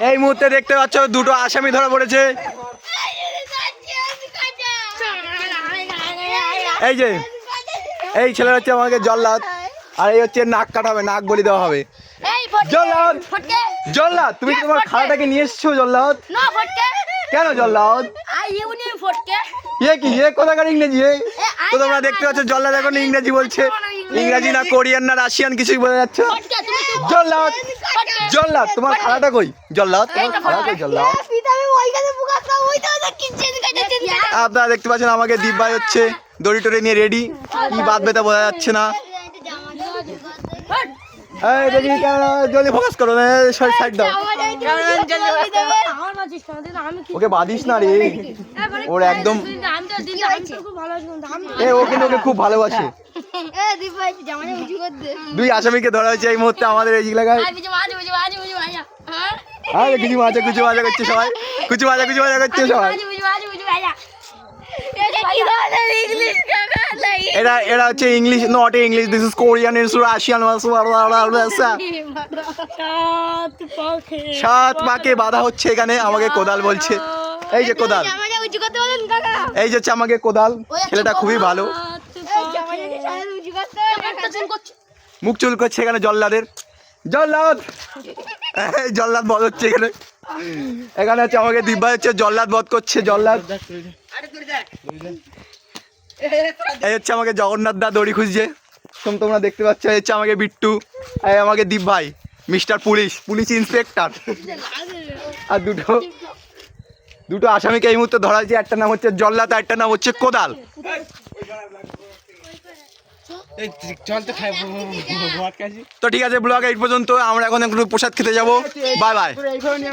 এই মুহূর্তে দেখতে পাচ্ছ দুটো আসামি ধরা পড়েছে। এই যে এই ছেলের হচ্ছে আমাকে জল্লাদ, আর এই হচ্ছে নাক কাটাবে, নাক বলি দেওয়া হবে। জল্লাদ, জল্লাদ তুমি তোমার খালাটাকে নিয়ে এসছো জল্লাদ? কেন জল্লাদ? এ কি এ কোথাকার ইংরেজি? তো তোমরা দেখতে পাচ্ছ জল্লাদ এখন ইংরেজি বলছে, ইংরেজি না কোরিয়ান না রাশিয়ান কিছুই বোঝা যাচ্ছে। জল্লাদ, জল্লাদ তোমার খালাটা কই? জল্লাদ তোমার খালা কই? জল্লাদ আপনারা দেখতে পাচ্ছেন আমাকে দীপ ভাই হচ্ছে দড়ি টড়ি নিয়ে রেডি, কি বাঁধবে তা বোঝা যাচ্ছে না। এই দেখি ক্যামেরা জলদি ফোকাস করো না, সাইড দাও। ওকে বাঁধিস না রে, ওর একদম ও কিন্তু ওকে খুব ভালোবাসে। দুই আসামিকে ধরা হয়েছে এই মুহূর্তে আমাদের এই এলাকায়। কিছু মাজা করছে সবাই, কিছু মাজা করছে সবাই। এরা হচ্ছে English, not English, this is Korean, it's Russian. সাত পাকে বাধা হচ্ছে এখানে, আমাকে কোদাল বলছে। এই যে কোদাল, এই যে হচ্ছে আমাকে কোদাল। ছেলেটা খুবই ভালো, মুখ চুল করছে এখানে জল্লাদের। জল্লাদ, জল্লাদ বধ হচ্ছে এখানে। এখানে হচ্ছে আমাকে দিব্যা হচ্ছে জল্লাদ বধ করছে। জল্লাদ এই হচ্ছে আমাকে জগন্নাথ দা দড়ি খুঁজছে, তোমরা দেখতে পাচ্ছ। এই হচ্ছে আমাকে বিট্টু, এই আমাকে দীপ ভাই, মিস্টার পুলিশ, পুলিশ ইন্সপেক্টর। আর দুটো আসামিকে এই মুহূর্তে ধরা হয়েছে। একটা নাম হচ্ছে জল্লাদ, একটা নাম হচ্ছে কোদাল। তো ঠিক আছে, ব্লগ এই পর্যন্ত। আমরা এখন একটু প্রসাদ খেতে যাবো। Bye bye.